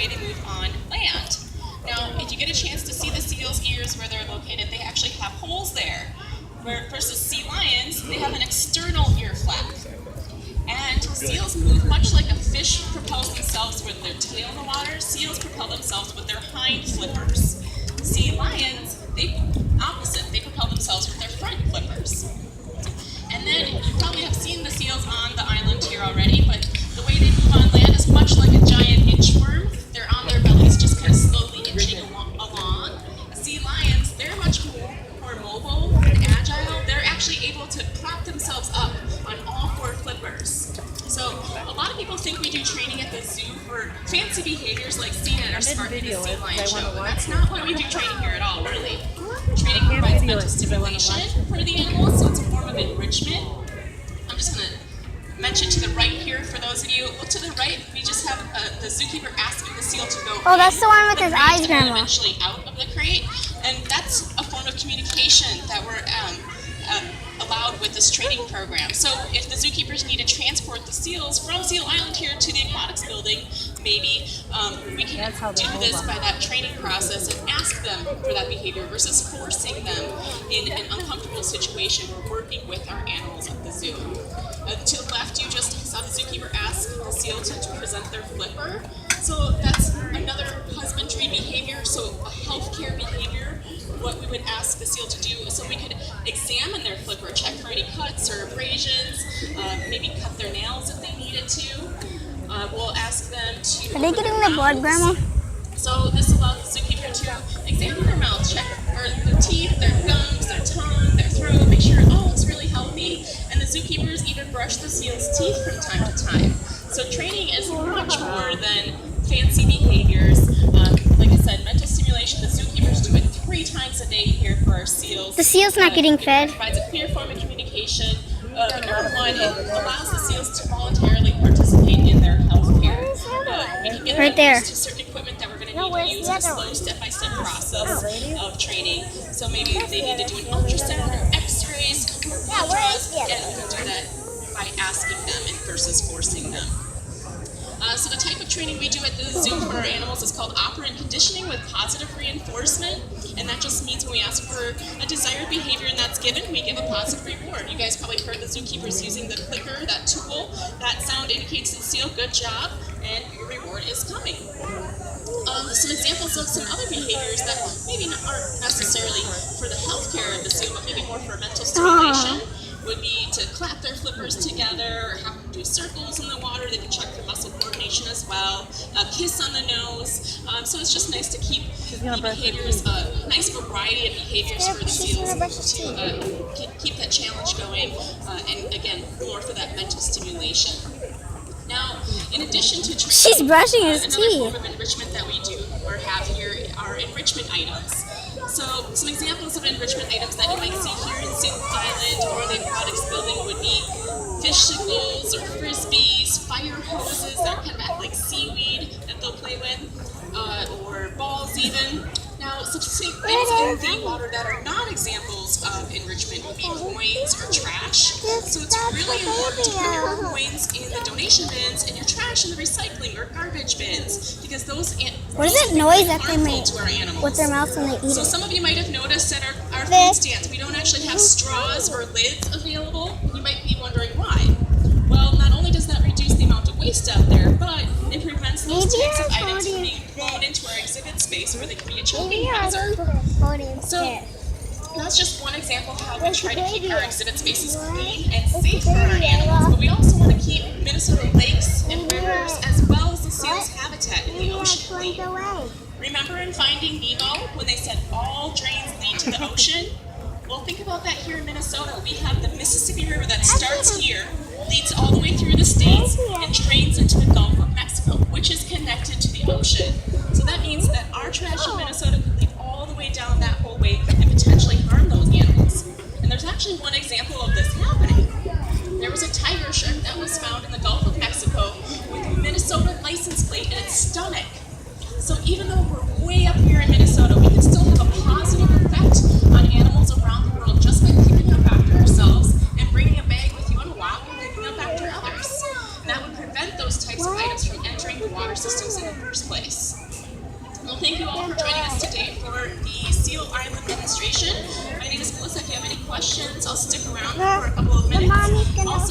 way they move on land. Now, if you get a chance to see the seal's ears where they're located, they actually have holes there. Versus sea lions, they have an external ear flap. And seals move much like a fish propels themselves with their tail in the water. Seals propel themselves with their hind flippers. Sea lions, opposite. They propel themselves with their front flippers. And then you probably have seen the seals on the island here already, but the way they move on land is much like a giant inchworm. They're on their bellies, just kind of slowly inching along. Sea lions, they're much more mobile and agile. They're actually able to prop themselves up on all four flippers. So a lot of people think we do training at the zoo for fancy behaviors like seen at our Spartan and Sea Lion show, but that's not why we do training here at all, really. Training provides mental stimulation for the animals, so it's a form of enrichment. I'm just going to mention to the right here, for those of you, look to the right, we just have the zookeeper asking the seal to go Oh, that's the one with his eyes, Grandma. Eventually out of the crate, and that's a form of communication that we're allowed with this training program. So if the zookeepers need to transport the seals from Seal Island here to the aquatics building, maybe we can do this by that training process and ask them for that behavior versus forcing them in an uncomfortable situation. We're working with our animals at the zoo. To the left, you just saw the zookeeper ask the seal to present their flipper. So that's another husbandry behavior, so a healthcare behavior. What we would ask the seal to do is so we could examine their flipper, check for any cuts or abrasions, maybe cut their nails if they needed to. We'll ask them to... Are they getting the blood, Grandma? So this allows the zookeeper to examine their mouth, check for their teeth, their gums, their tongue, their throat, make sure it all looks really healthy. And the zookeepers even brush the seal's teeth from time to time. So training is much more than fancy behaviors. Like I said, mental stimulation, the zookeepers do it 3 times a day here for our seals. The seal's not getting fed. It provides a clear form of communication. Number one, it allows the seals to voluntarily participate in their health care. We can get right them there. used to certain equipment that we're going to need to use in a slow step-by-step process of training. So maybe they need to do an ultrasound or x-rays, blood draws. Again, we can do that by asking them versus forcing them. So the type of training we do at the zoo for our animals is called operant conditioning with positive reinforcement. And that just means when we ask for a desired behavior and that's given, we give a positive reward. You guys probably heard the zookeepers using the clicker, that tool. That sound indicates to the seal, good job, and your reward is coming. Some examples of some other behaviors that maybe aren't necessarily for the health care of the seal, but maybe more for mental stimulation. Would be to clap their flippers together or have them do circles in the water. They can check their muscle coordination as well. Kiss on the nose. So it's just nice to keep the behaviors, a nice variety of behaviors for the seals to keep that challenge going. And again, more for that mental stimulation. Now, in addition to training, she's brushing his another teeth. form of enrichment that we do or have here are enrichment items. So some examples of enrichment items that you might see here in Seal Island or the aquatics building would be fishicles or frisbees, fire hoses that are kind of act like seaweed that they'll play with, or balls even. Now, some things in the water that are not examples of enrichment would be coins or trash. So it's really important to put your coins in the donation bins and your trash in the recycling or garbage bins, because those what is that noise that they make to our animals with their mouths when they eat So it? some of you might have noticed at our food stands, we don't actually have straws or lids available. You might be wondering why. Well, not only does that reduce the amount of waste out there, but it prevents those types of items from being thrown into our exhibit space where they can be a choking hazard. So that's just one example of how we try to keep our exhibit spaces clean and safe for our animals. But we also want to keep Minnesota lakes and rivers as well as the seals' habitat in the ocean clean. Remember in Finding Nemo when they said all drains lead to the ocean? Well, think about that here in Minnesota. We have the Mississippi River that starts here, leads all the way through the states, and drains into the Gulf of Mexico, which is connected to the ocean. So that means that our trash in Minnesota could lead all the way down that whole way and potentially harm those animals. And there's actually one example of this happening. There was a tiger shark that was found in the Gulf of Mexico with a Minnesota license plate in its stomach. So even though we're way up here in Minnesota, we can still have a positive effect on animals around the world just by picking up after ourselves and bringing a bag with you on a walk and picking up after others. And that would prevent those types of items from entering the water systems in the first place. Well, thank you all for joining us today for the Seal Island demonstration. My name is Melissa. If you have any questions, I'll stick around for a couple of minutes. Also,